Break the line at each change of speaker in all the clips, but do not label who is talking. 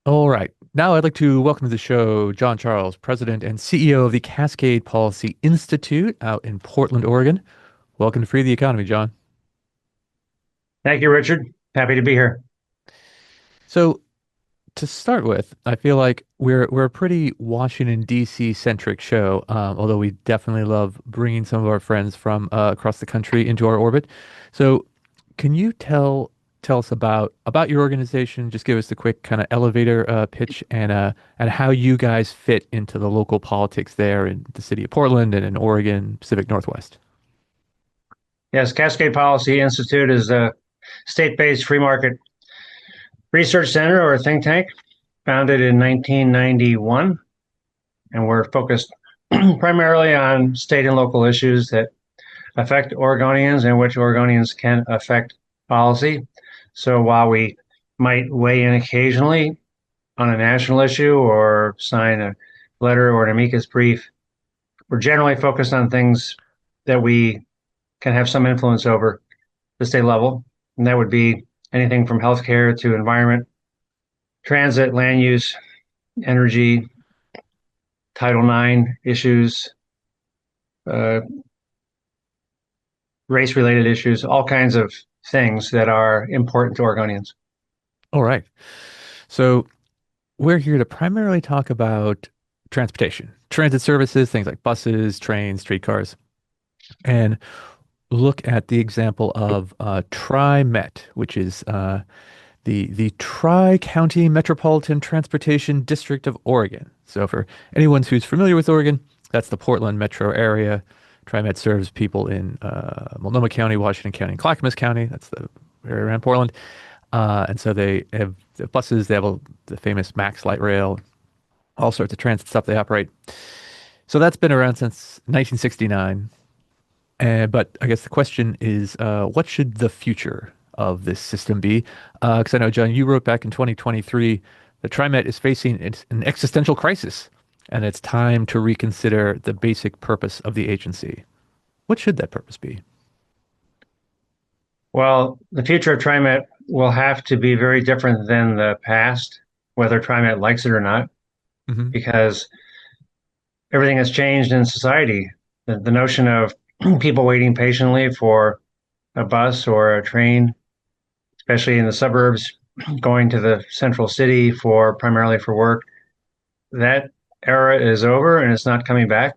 All right. Now I'd like to welcome to the show John Charles, President and CEO of the Cascade Policy Institute out in Portland, Oregon. Welcome to Free the Economy, John.
Thank you, Richard. Happy to be here.
So to start with, I feel like we're a pretty Washington D.C. centric show, although we definitely love bringing some of our friends from across the country into our orbit. So can you tell us about your organization? Just give us the quick kind of elevator pitch and how you guys fit into the local politics there in the city of Portland and in Oregon, Pacific Northwest.
Yes, Cascade Policy Institute is a state-based free market research center or think tank founded in 1991, and we're focused primarily on state and local issues that affect Oregonians and which Oregonians can affect policy. So while we might weigh in occasionally on a national issue or sign a letter or an amicus brief, we're generally focused on things that we can have some influence over the state level. And that would be anything from healthcare to environment, transit, land use, energy, Title IX issues, uh, race related issues, all kinds of things that are important to Oregonians.
All right. So we're here to primarily talk about transportation, transit services, things like buses, trains, streetcars, and look at the example of TriMet, which is the Tri-County Metropolitan Transportation District of Oregon. So for anyone who's familiar with Oregon, that's the Portland metro area. TriMet serves people in Multnomah County, Washington County, and Clackamas County. That's the area around Portland. And so they have the buses, they have the famous Max Light Rail, all sorts of transit stuff they operate. So that's been around since 1969. But I guess the question is, what should the future of this system be? Because I know, John, you wrote back in 2023 that TriMet is facing an existential crisis, and it's time to reconsider the basic purpose of the agency. What should that purpose be?
Well, the future of TriMet will have to be very different than the past, whether TriMet likes it or not,
Hmm.
because everything has changed in society. The notion of people waiting patiently for a bus or a train, especially in the suburbs, going to the central city for primarily for work, that era is over and it's not coming back.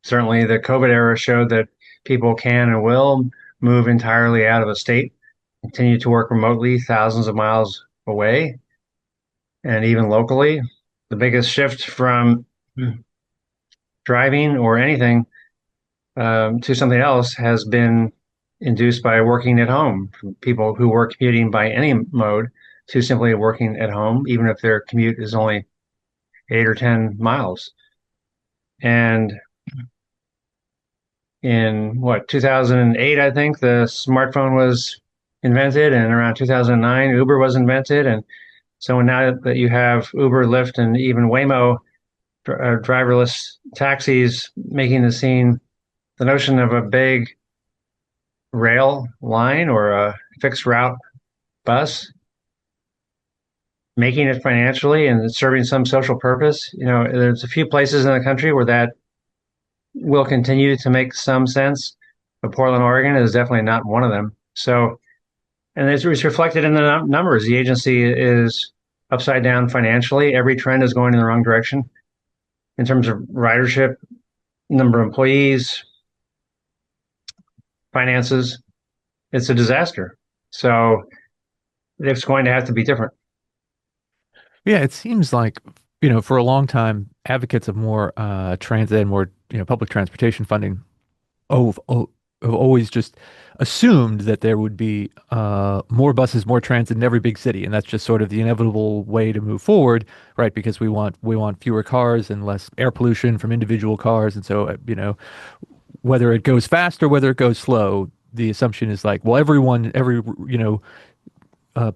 Certainly, the COVID era showed that people can and will move entirely out of a state, continue to work remotely thousands of miles away, and even locally. The biggest shift from driving or anything to something else has been induced by working at home. People who were commuting by any mode to simply working at home, even if their commute is only 8 or 10 miles. And in what 2008, I think the smartphone was invented, and around 2009, Uber was invented. And so now that you have Uber, Lyft, and even Waymo driverless taxis making the scene, the notion of a big rail line or a fixed route bus, making it financially and serving some social purpose. There's a few places in the country where that will continue to make some sense, but Portland, Oregon is definitely not one of them. So, and it's reflected in the numbers. The agency is upside down financially. Every trend is going in the wrong direction in terms of ridership, number of employees, finances. It's a disaster. So it's going to have to be different.
Yeah, it seems like, for a long time, advocates of more transit and more, public transportation funding have always just assumed that there would be more buses, more transit in every big city, and that's just sort of the inevitable way to move forward, right? Because we want fewer cars and less air pollution from individual cars, and so whether it goes fast or whether it goes slow, the assumption is like, well, every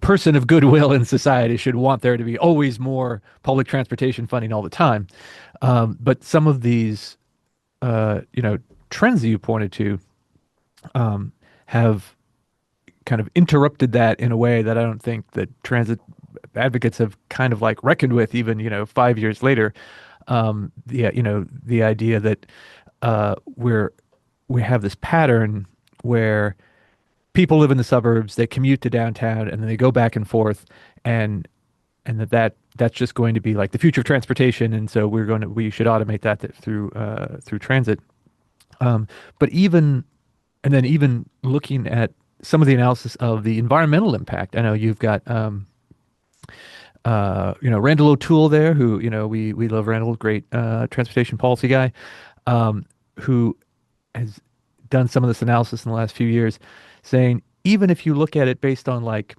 person of goodwill in society should want there to be always more public transportation funding all the time. But some of these, trends that you pointed to have kind of interrupted that in a way that I don't think that transit advocates have kind of like reckoned with even, 5 years later. The idea that we're we have this pattern where people live in the suburbs, they commute to downtown, and then they go back and forth, and that's just going to be like the future of transportation, and so we should automate that through transit. Um, but even looking at some of the analysis of the environmental impact, I know you've got Randall O'Toole there, who we love Randall, great transportation policy guy, who has done some of this analysis in the last few years, saying even if you look at it based on like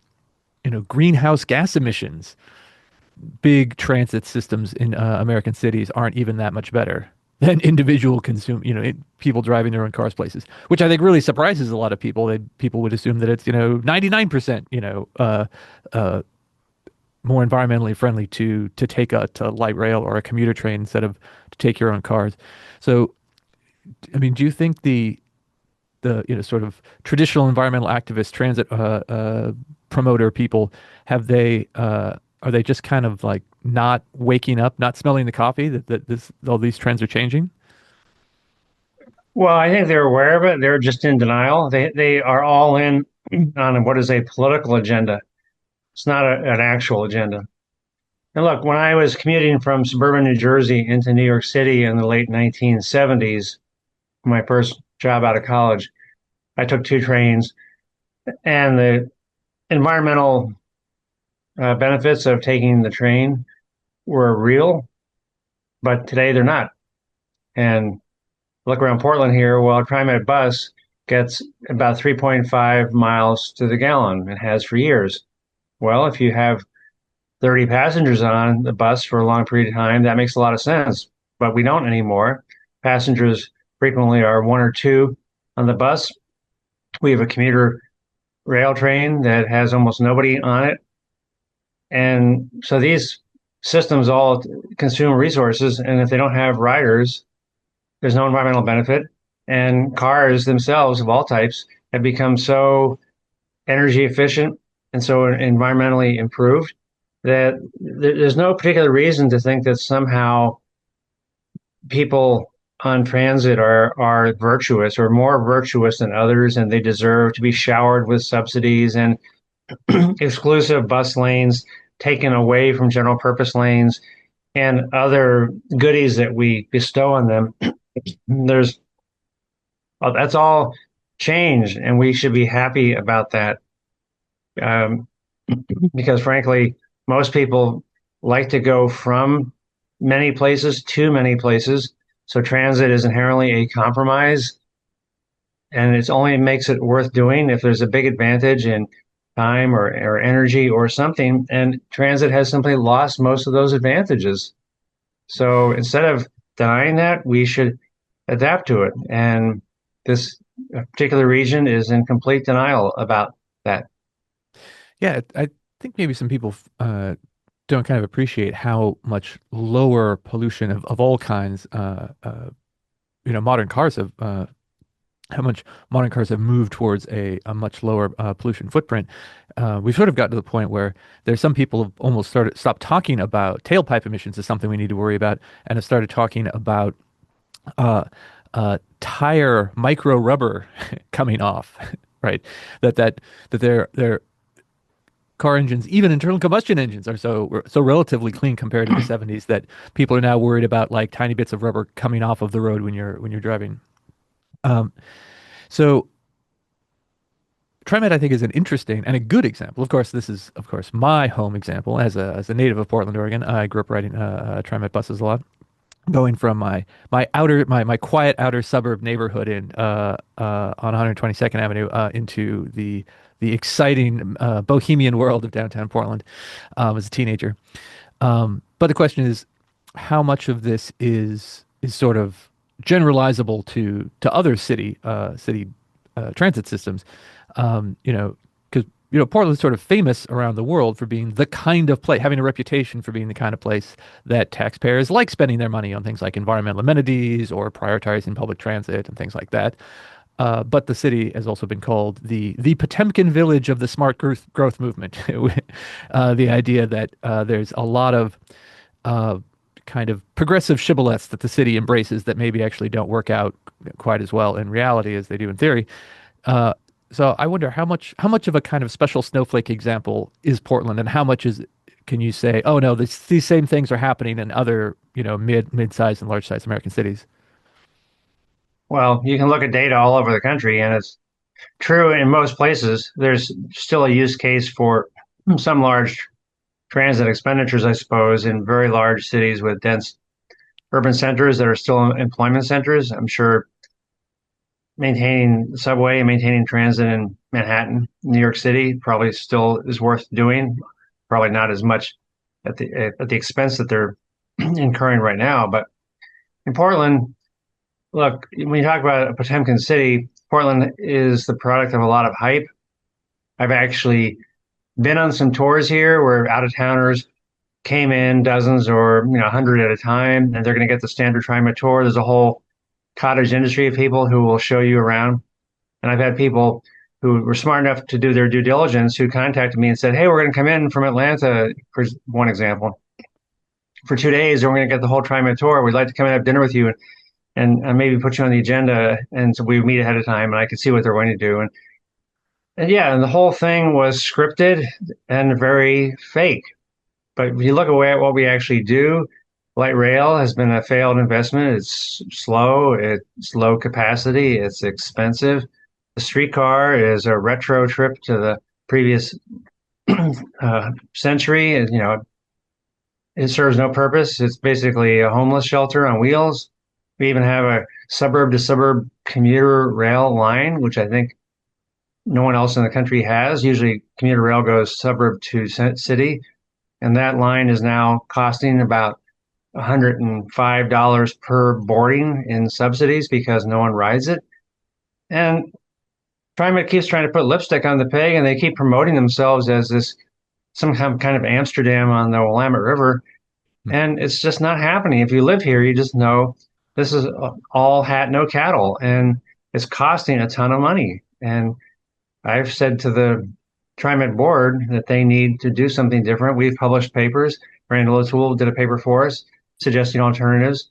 greenhouse gas emissions, big transit systems in American cities aren't even that much better than individual people driving their own cars places, which I think really surprises a lot of people. People would assume that it's 99% more environmentally friendly to take to light rail or a commuter train instead of to take your own cars. So, I mean, do you think the sort of traditional environmental activist transit promoter people have they are they just kind of like not waking up, not smelling the coffee that this all these trends are changing?
Well, I think they're aware of it. They're just in denial. They are all in on what is a political agenda. It's not an actual agenda. And look, when I was commuting from suburban New Jersey into New York City in the late 1970s, my first job out of college, I took two trains, and the environmental benefits of taking the train were real, but today they're not. And look around Portland here, well, a TriMet bus gets about 3.5 miles to the gallon. It has for years. Well, if you have 30 passengers on the bus for a long period of time, that makes a lot of sense. But we don't anymore. Passengers frequently are one or two on the bus. We have a commuter rail train that has almost nobody on it. And so these systems all consume resources. And if they don't have riders, there's no environmental benefit. And cars themselves of all types have become so energy efficient and so environmentally improved that there's no particular reason to think that somehow people on transit are virtuous or more virtuous than others, and they deserve to be showered with subsidies and exclusive bus lanes taken away from general purpose lanes and other goodies that we bestow on them. There's That's all changed, and we should be happy about that. Um, because frankly, most people like to go from many places to many places. So transit is inherently a compromise, and it only makes it worth doing if there's a big advantage in time or energy or something. And transit has simply lost most of those advantages. So instead of denying that, we should adapt to it. And this particular region is in complete denial about that.
Yeah, I think maybe some people don't kind of appreciate how much lower pollution of all kinds modern cars have how much modern cars have moved towards a much lower pollution footprint. We've sort of got to the point where there's some people have almost stopped talking about tailpipe emissions as something we need to worry about, and have started talking about uh, tire micro rubber coming off, right? That their car engines, even internal combustion engines, are so relatively clean compared to the 70s that people are now worried about like tiny bits of rubber coming off of the road when you're driving. Um, so TriMet, I think, is an interesting and a good example. Of course, this is, of course, my home example as a native of Portland, Oregon. I grew up riding TriMet buses a lot, going from my quiet outer suburb neighborhood on 122nd Avenue into the exciting bohemian world of downtown Portland as a teenager. But the question is, how much of this is sort of generalizable to other city transit systems? Because Portland's sort of famous around the world for being the kind of place, having a reputation for being the kind of place that taxpayers like spending their money on things like environmental amenities or prioritizing public transit and things like that. But the city has also been called the Potemkin village of the smart growth movement. The idea that there's a lot of uh, kind of progressive shibboleths that the city embraces that maybe actually don't work out quite as well in reality as they do in theory. Uh, so I wonder how much of a kind of special snowflake example is Portland, and how much is can you say, oh no, these same things are happening in other, mid-sized and large-sized American cities?
Well, you can look at data all over the country, and it's true in most places. There's still a use case for some large transit expenditures, I suppose, in very large cities with dense urban centers that are still employment centers. I'm sure maintaining the subway and maintaining transit in Manhattan, New York City, probably still is worth doing. Probably not as much at the expense that they're incurring right now. But in Portland, look, when you talk about a Potemkin city, Portland is the product of a lot of hype. I've actually been on some tours here where out of towners came in dozens or 100 at a time, and they're going to get the standard TriMet tour. There's a whole cottage industry of people who will show you around. And I've had people who were smart enough to do their due diligence who contacted me and said, "Hey, we're going to come in from Atlanta," for one example, "for 2 days, and we're going to get the whole TriMet tour. We'd like to come and have dinner with you and maybe put you on the agenda." And so we meet ahead of time, and I could see what they're going to do. And yeah, and the whole thing was scripted and very fake. But if you look at what we actually do, light rail has been a failed investment. It's slow, it's low capacity, it's expensive. The streetcar is a retro trip to the previous century. It serves no purpose. It's basically a homeless shelter on wheels. We even have a suburb to suburb commuter rail line, which I think no one else in the country has. Usually, commuter rail goes suburb to city, and that line is now costing about $105 per boarding in subsidies because no one rides it. And TriMet keeps trying to put lipstick on the pig, and they keep promoting themselves as this some kind of Amsterdam on the Willamette River, and it's just not happening. If you live here, you just know this is all hat, no cattle, and it's costing a ton of money. And I've said to the TriMet board that they need to do something different. We've published papers. Randall O'Toole did a paper for us suggesting alternatives.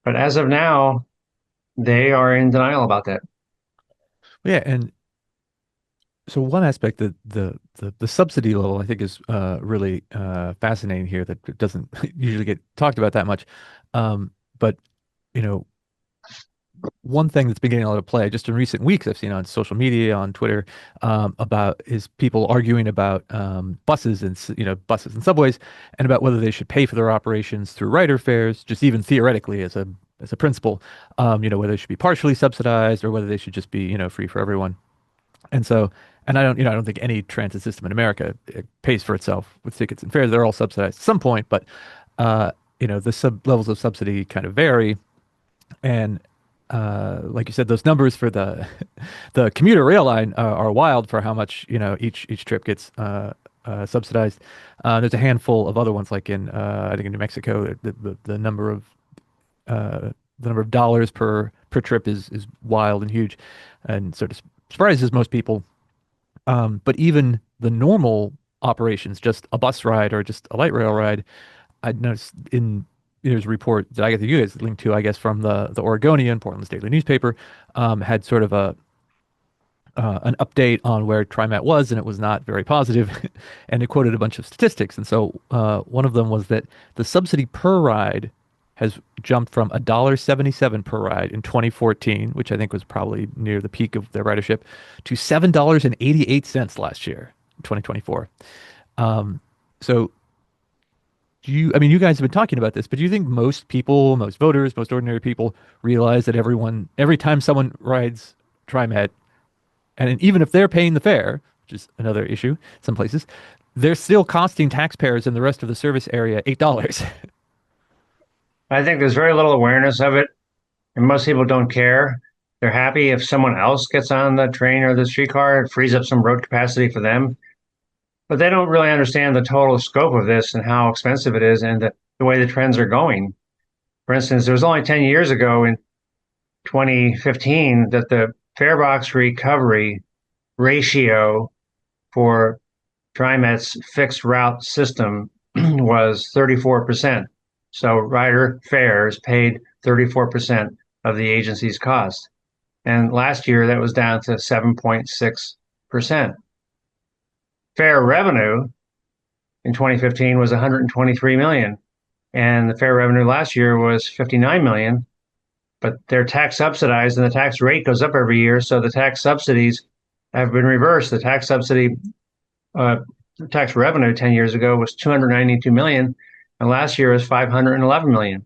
But as of now, they are in denial about that.
Yeah, and so one aspect that the subsidy level I think is really fascinating here that doesn't usually get talked about that much. But you know, one thing that's been getting a lot of play just in recent weeks I've seen on social media, on Twitter, about is people arguing about buses and buses and subways, and about whether they should pay for their operations through rider fares, just even theoretically as a principle, whether they should be partially subsidized or whether they should just be free for everyone. And so, and I don't think any transit system in America pays for itself with tickets and fares. They're all subsidized at some point, but the sub levels of subsidy kind of vary. And like you said, those numbers for the the commuter rail line are wild for how much each trip gets subsidized. There's a handful of other ones, like in I think in New Mexico, the number of dollars per trip is wild and huge, and sort of surprises most people. But even the normal operations, just a bus ride or just a light rail ride, I noticed there's a report that I got you guys linked to, I guess, from the Oregonian, Portland's daily newspaper, had sort of an update on where TriMet was, and it was not very positive, and it quoted a bunch of statistics. And so one of them was that the subsidy per ride has jumped from $1.77 per ride in 2014, which I think was probably near the peak of their ridership, to $7.88 last year, 2024. So I mean, you guys have been talking about this, but do you think most people, most voters, most ordinary people realize that every time someone rides TriMet, and even if they're paying the fare, which is another issue in some places, they're still costing taxpayers in the rest of the service area $8?
I think there's very little awareness of it, and most people don't care. They're happy if someone else gets on the train or the streetcar. It frees up some road capacity for them. But they don't really understand the total scope of this and how expensive it is and the way the trends are going. For instance, it was only 10 years ago in 2015 that the fare box recovery ratio for TriMet's fixed route system was 34%. So rider fares paid 34% of the agency's cost. And last year that was down to 7.6%. Fare revenue in 2015 was 123 million, and the fare revenue last year was 59 million. But they're tax subsidized, and the tax rate goes up every year. So the tax subsidies have been reversed. The tax subsidy uh, tax revenue 10 years ago was 292 million, and last year was 511 million.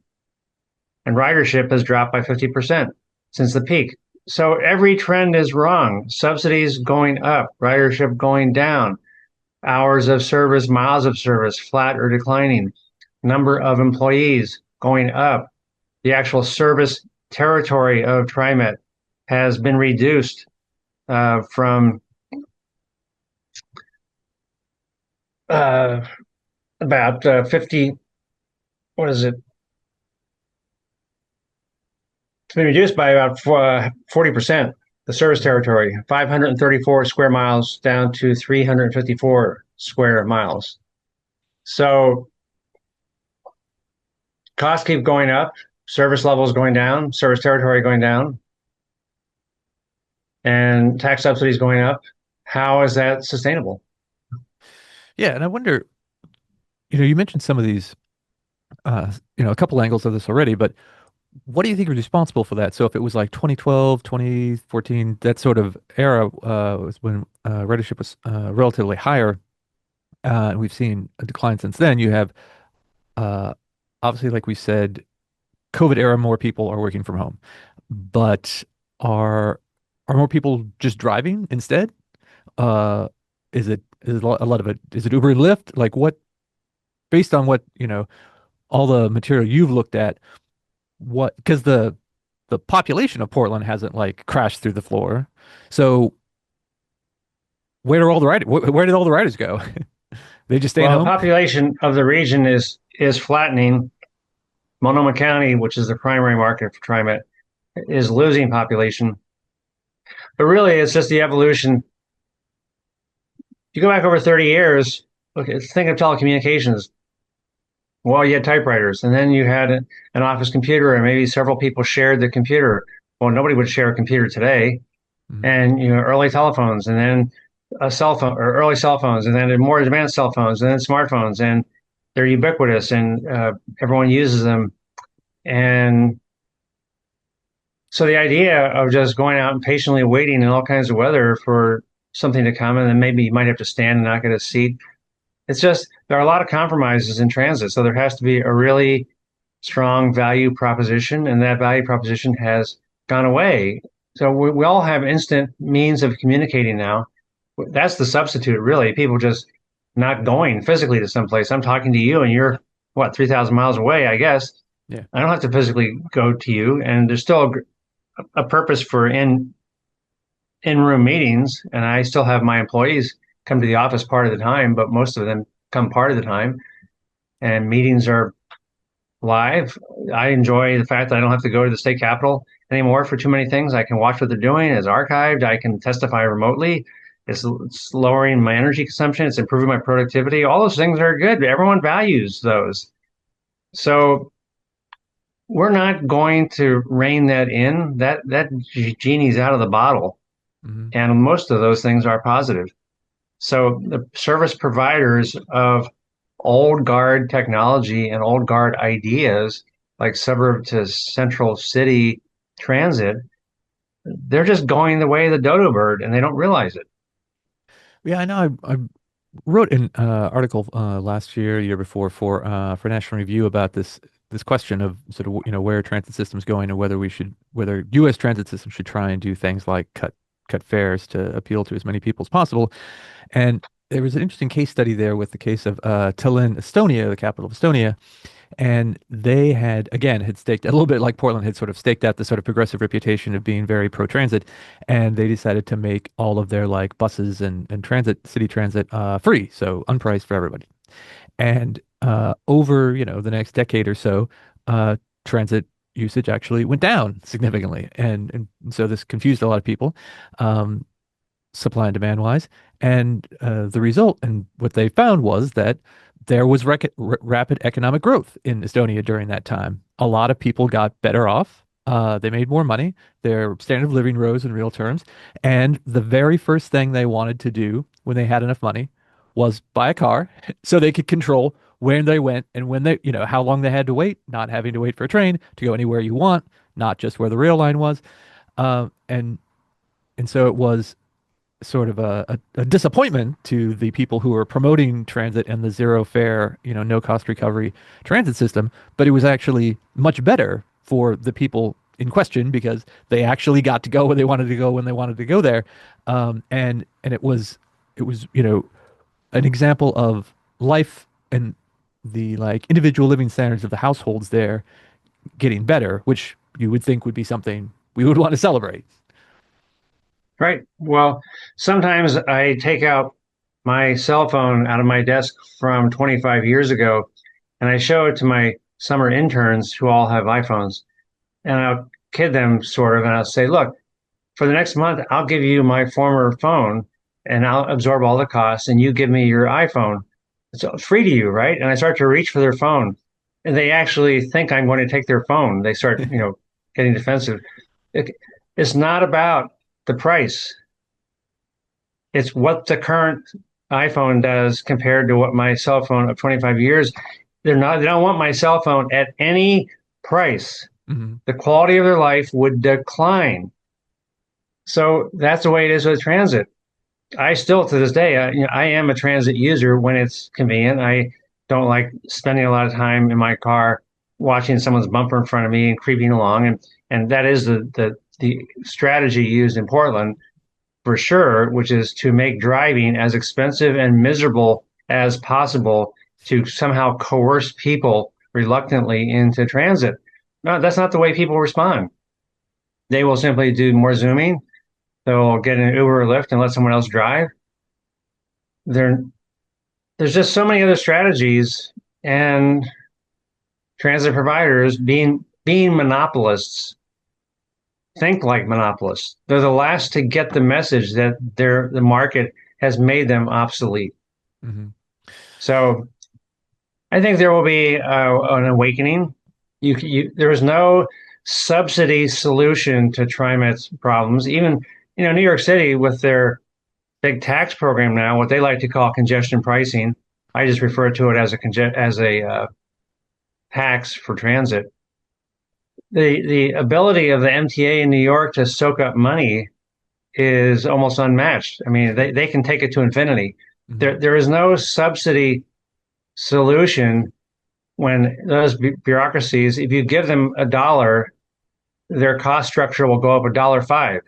And ridership has dropped by 50% since the peak. So every trend is wrong. Subsidies going up, ridership going down, hours of service, miles of service, flat or declining, number of employees going up. The actual service territory of TriMet has been reduced from uh, about 50, what is it? It's been reduced by about 40%. The service territory, 534 square miles down to 354 square miles. So costs keep going up, service levels going down, service territory going down, and tax subsidies going up. How is that sustainable?
Yeah, and I wonder, you mentioned some of these, a couple angles of this already, but what do you think is responsible for that? So if it was like 2012, 2014, that sort of era was when ridership was relatively higher, and we've seen a decline since then. You have uh, obviously, like we said, COVID era, more people are working from home, but are are more people just driving instead? Uh, is it a lot of it? Is it Uber and Lyft? Like what, based on what, all the material you've looked at, what, because the population of Portland hasn't like crashed through the floor. So where did all the riders go? They just staying
Well, the
home?
population of the region is flattening. Multnomah County, which is the primary market for TriMet, is losing population. But really, it's just the evolution. You go back over 30 years, okay, think of telecommunications. Well, you had typewriters, and then you had an office computer, and maybe several people shared the computer. Well, nobody would share a computer today.
Mhm.
And early telephones, and then a cell phone or early cell phones, and then more advanced cell phones, and then smartphones, and they're ubiquitous, and everyone uses them. And so the idea of just going out and patiently waiting in all kinds of weather for something to come, and then maybe you might have to stand and not get a seat. It's just there are a lot of compromises in transit, so there has to be a really strong value proposition, and that value proposition has gone away. So we all have instant means of communicating now. That's the substitute, really. People just not going physically to someplace. I'm talking to you, and you're what 3,000 miles away, I guess.
Yeah.
I don't have to physically go to you, and there's still a purpose for in room meetings, and I still have my employees come to the office part of the time, but most of them come part of the time, and meetings are live. I enjoy the fact that I don't have to go to the state capitol anymore for too many things. I can watch what they're doing. It's archived. I can testify remotely. It's lowering my energy consumption. It's improving my productivity. All those things are good. Everyone values those. So we're not going to rein that in. That genie's out of the bottle.
Hmm.
And most of those things are positive. So the service providers of old guard technology and old guard ideas like suburb to central city transit, they're just going the way of the dodo bird and they don't realize it.
Yeah, I know. I wrote an article last year, year before, for National Review about this question of sort of where transit systems going and whether U.S. transit systems should try and do things like cut fares to appeal to as many people as possible. And there was an interesting case study there with the case of Tallinn, Estonia, the capital of Estonia, and they had staked a little bit like Portland had sort of staked out the sort of progressive reputation of being very pro-transit, and they decided to make all of their like buses and city transit free, so unpriced for everybody. And over the next decade or so, transit usage actually went down significantly. And so this confused a lot of people, um, supply and demand wise. And the result and what they found was that there was rapid economic growth in Estonia during that time. A lot of people got better off. They made more money. Their standard of living rose in real terms. And the very first thing they wanted to do when they had enough money was buy a car so they could control where they went and when they, how long they had to wait, not having to wait for a train to go anywhere you want, not just where the rail line was. And so it was sort of a disappointment to the people who were promoting transit and the zero fare, no cost recovery transit system, but it was actually much better for the people in question because they actually got to go where they wanted to go when they wanted to go there. And it was, an example of life and the like individual living standards of the households there getting better, which you would think would be something we would want to celebrate.
Right. Well, sometimes I take out my cell phone out of my desk from 25 years ago and I show it to my summer interns who all have iPhones. And I'll kid them sort of, and I'll say, look, for the next month, I'll give you my former phone and I'll absorb all the costs and you give me your iPhone. It's free to you, right? And I start to reach for their phone and they actually think I'm going to take their phone. They start, getting defensive. It, it's not about the price. It's what the current iPhone does compared to what my cell phone of 25 years. They don't want my cell phone at any price.
Hmm.
The quality of their life would decline. So that's the way it is with transit. I still, to this day, I am a transit user when it's convenient. I don't like spending a lot of time in my car watching someone's bumper in front of me and creeping along, and that is the strategy used in Portland for sure, which is to make driving as expensive and miserable as possible to somehow coerce people reluctantly into transit. No, that's not the way people respond. They will simply do more zooming. They'll get an Uber or Lyft and let someone else drive. There, there's just so many other strategies, and transit providers being monopolists think like monopolists. They're the last to get the message that the market has made them obsolete.
Hmm.
So I think there will be an awakening. There is no subsidy solution to TriMet's problems. Even New York City with their big tax program now, what they like to call congestion pricing. I just refer to it as a tax for transit. The ability of the MTA in New York to soak up money is almost unmatched. I mean, they can take it to infinity.
Hmm.
There is no subsidy solution when those bureaucracies, if you give them a dollar, their cost structure will go up $1.05.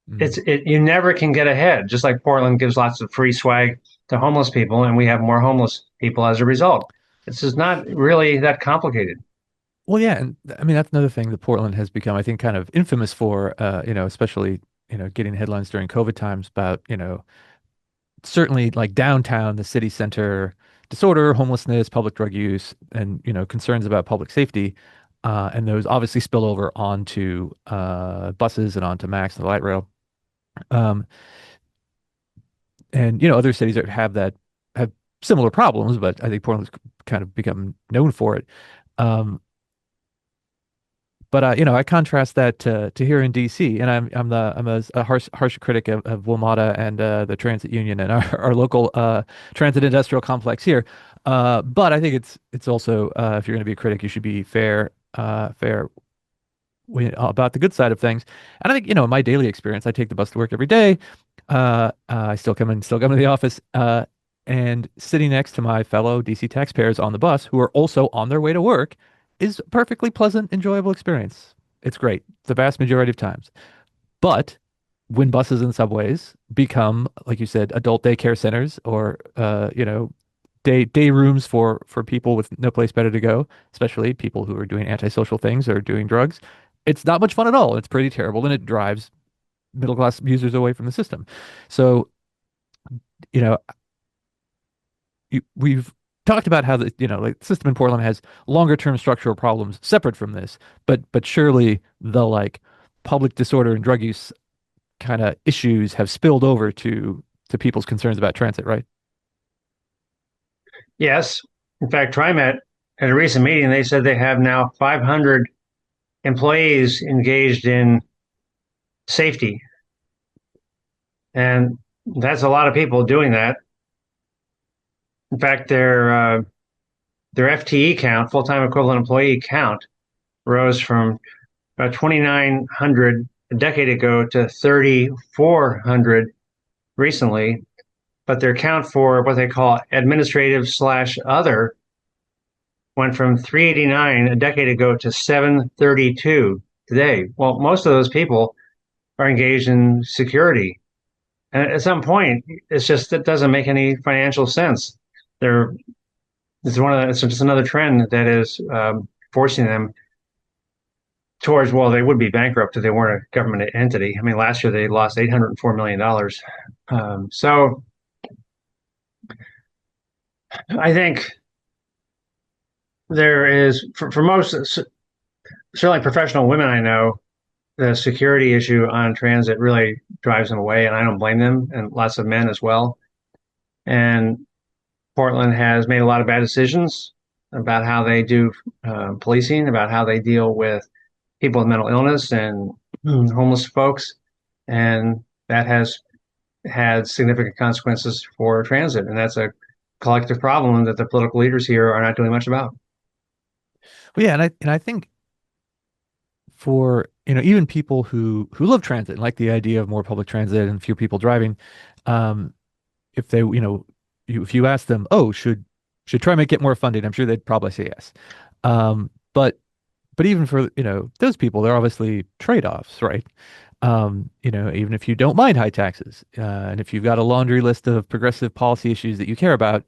Hmm.
You never can get ahead. Just like Portland gives lots of free swag to homeless people, and we have more homeless people as a result. This is not really that complicated.
Well, yeah, and I mean that's another thing that Portland has become, I think, kind of infamous for, especially, getting headlines during COVID times about, certainly like downtown, the city center, disorder, homelessness, public drug use, and, concerns about public safety. And those obviously spill over onto buses and onto Max and the light rail. Um, and, other cities that have similar problems, but I think Portland's kind of become known for it. Um, But I contrast that to here in DC, and I'm a harsh critic of WMATA and the transit union and our local transit industrial complex here. But I think it's also, if you're going to be a critic, you should be fair about the good side of things. And I think, in my daily experience, I take the bus to work every day. I still come to the office, and sitting next to my fellow DC taxpayers on the bus who are also on their way to work is a perfectly pleasant, enjoyable experience. It's great the vast majority of times. But when buses and subways become, like you said, adult daycare centers or day rooms for people with no place better to go, especially people who are doing antisocial things or doing drugs, it's not much fun at all. It's pretty terrible, and it drives middle class users away from the system. So, you know, we've talked about how like the system in Portland has longer term structural problems separate from this, but surely the like public disorder and drug use kind of issues have spilled over to people's concerns about transit, right?
Yes. In fact, TriMet, at a recent meeting, they said they have now 500 employees engaged in safety. And that's a lot of people doing that. In fact, their FTE count, full time equivalent employee count, rose from about 2,900 a decade ago to 3,400 recently. But their count for what they call administrative slash other went from 389 a decade ago to 732 today. Well, most of those people are engaged in security. And at some point, it doesn't make any financial sense. They're it's just another trend that is forcing them towards, well, they would be bankrupt if they weren't a government entity. I mean, last year they lost $804 million. So I think there is, for most, certainly professional women I know, the security issue on transit really drives them away, and I don't blame them, and lots of men as well. And Portland has made a lot of bad decisions about how they do policing, about how they deal with people with mental illness and homeless folks, and that has had significant consequences for transit, and that's a collective problem that the political leaders here are not doing much about.
Well, yeah, and I think for even people who love transit and like the idea of more public transit and fewer people driving, um, if they if you ask them, oh, should TriMet get more funding, I'm sure they'd probably say yes. But even for those people, there are obviously trade-offs, right? Even if you don't mind high taxes, and if you've got a laundry list of progressive policy issues that you care about,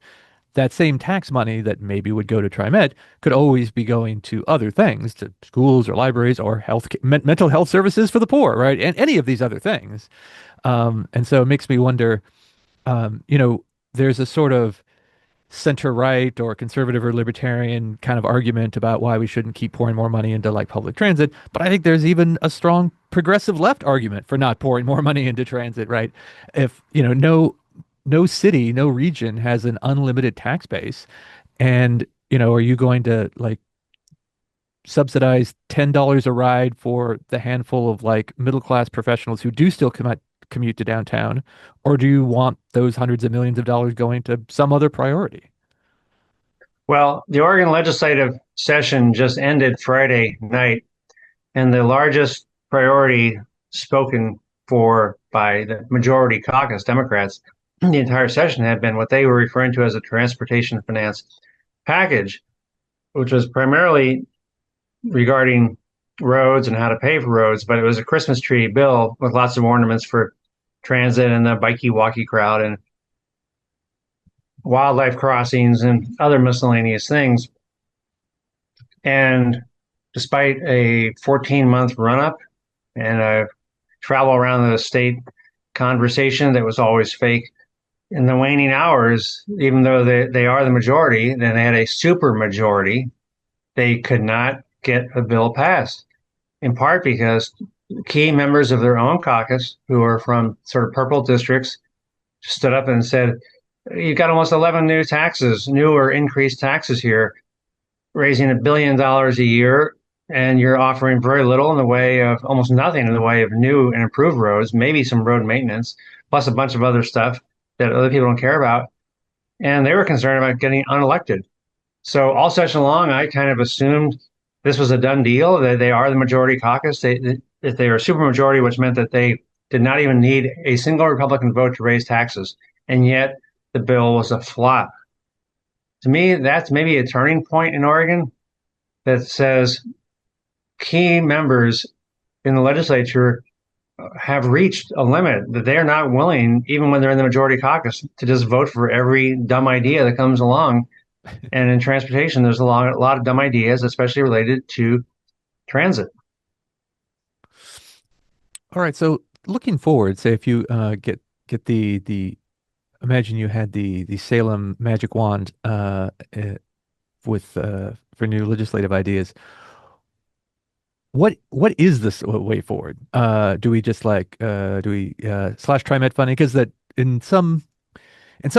that same tax money that maybe would go to TriMet could always be going to other things, to schools or libraries or mental health services for the poor, right? And any of these other things. And so it makes me wonder, there's a sort of center right or conservative or libertarian kind of argument about why we shouldn't keep pouring more money into like public transit. But I think there's even a strong progressive left argument for not pouring more money into transit, right? If, no city, no region has an unlimited tax base. And, are you going to like subsidize $10 a ride for the handful of like middle class professionals who do still commute to downtown? Or do you want those hundreds of millions of dollars going to some other priority?
Well, the Oregon legislative session just ended Friday night, and the largest priority spoken for by the majority caucus, Democrats, the entire session had been what they were referring to as a transportation finance package, which was primarily regarding roads and how to pay for roads, but it was a Christmas tree bill with lots of ornaments for transit and the bikey walkie crowd and wildlife crossings and other miscellaneous things. And despite a 14-month run up and a travel around the state conversation that was always fake, in the waning hours, even though they are the majority, then they had a super majority, they could not get a bill passed, in part because key members of their own caucus, who are from sort of purple districts, stood up and said, you've got almost 11 new or increased taxes here, raising $1 billion a year, and you're offering very little in the way of almost nothing in the way of new and improved roads, maybe some road maintenance, plus a bunch of other stuff that other people don't care about. And they were concerned about getting unelected. So all session long, I kind of assumed this was a done deal, that they are the majority caucus. That they are a supermajority, which meant that they did not even need a single Republican vote to raise taxes. And yet the bill was a flop. To me, that's maybe a turning point in Oregon that says key members in the legislature have reached a limit that they're not willing, even when they're in the majority caucus, to just vote for every dumb idea that comes along. And in transportation, there's a lot of dumb ideas, especially related to transit.
All right. So looking forward, say if you get the imagine you had the Salem magic wand with for new legislative ideas. What is this way forward? Do we just like do we slash TriMet funding? Because that in some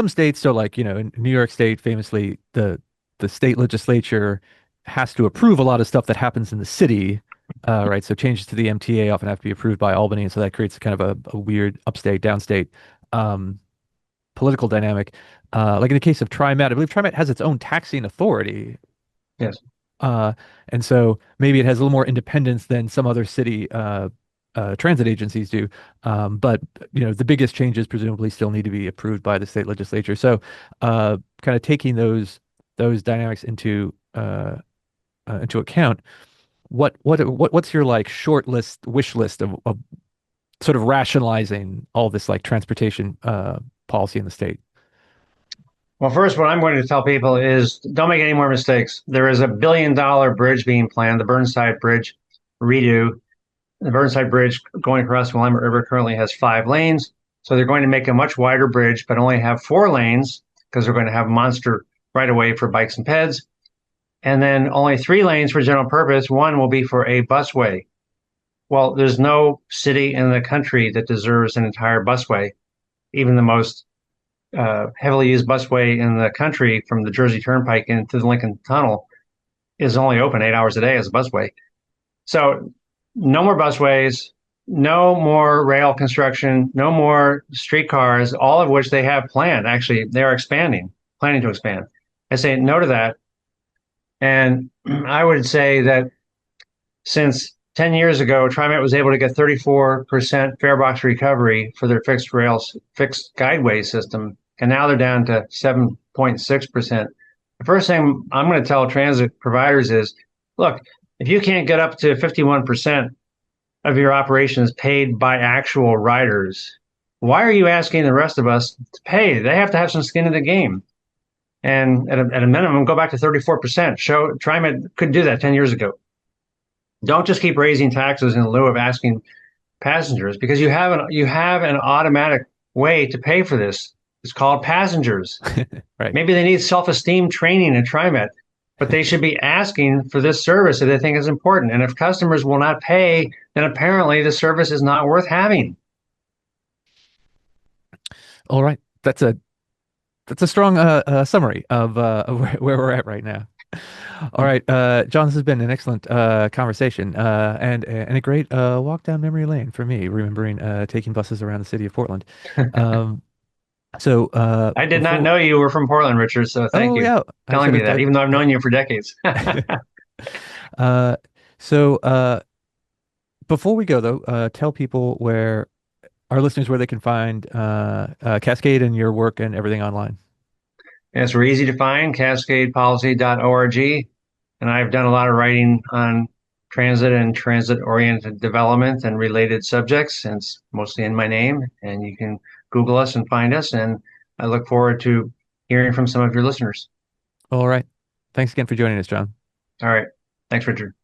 states, so like, in New York State, famously, the state legislature has to approve a lot of stuff that happens in the city, right? So changes to the MTA often have to be approved by Albany, and so that creates kind of a weird upstate, downstate um, political dynamic. Like in the case of TriMet, I believe TriMet has its own taxing authority,
Yes.
uh, and so maybe it has a little more independence than some other city transit agencies do. But the biggest changes presumably still need to be approved by the state legislature. So, kind of taking those dynamics into account, what's your like short list, wish list of sort of rationalizing all this like transportation policy in the state?
Well, first, what I'm going to tell people is don't make any more mistakes. There is $1 billion bridge being planned, the Burnside Bridge redo. The Burnside Bridge going across the Willamette River currently has 5 lanes. So they're going to make a much wider bridge, but only have 4 lanes because they're going to have monster right away for bikes and peds. And then only 3 lanes for general purpose. One will be for a busway. Well, there's no city in the country that deserves an entire busway. Even the most heavily used busway in the country from the Jersey Turnpike into the Lincoln Tunnel is only open 8 hours a day as a busway. So no more busways, no more rail construction, no more streetcars, all of which they have planned. Actually, they are planning to expand. I say no to that. And I would say that since 10 years ago, TriMet was able to get 34% fare box recovery for their fixed guideway system, and now they're down to 7.6%. The first thing I'm going to tell transit providers is, look, if you can't get up to 51% of your operations paid by actual riders, why are you asking the rest of us to pay? They have to have some skin in the game. And at a minimum, go back to 34%. Show TriMet could do that 10 years ago. Don't just keep raising taxes in lieu of asking passengers because you have an automatic way to pay for this. It's called passengers.
Right.
Maybe they need self-esteem training in TriMet, but they should be asking for this service that they think is important. And if customers will not pay, then apparently the service is not worth having.
All right. That's a strong summary of where we're at right now. All right, John, this has been an excellent conversation and a great walk down memory lane for me, remembering taking buses around the city of Portland. Um, so
I did not
before,
know you were from Portland, Richard, so thank
oh
you
yeah,
for telling me that, even though I've known you for decades.
uh, so before we go though, tell people where our listeners where they can find Cascade and your work and everything online.
It's we're easy to find, cascadepolicy.org. And I've done a lot of writing on transit and transit oriented development and related subjects. And it's mostly in my name. And you can Google us and find us. And I look forward to hearing from some of your listeners.
All right, thanks again for joining us, John.
All right. Thanks, Richard.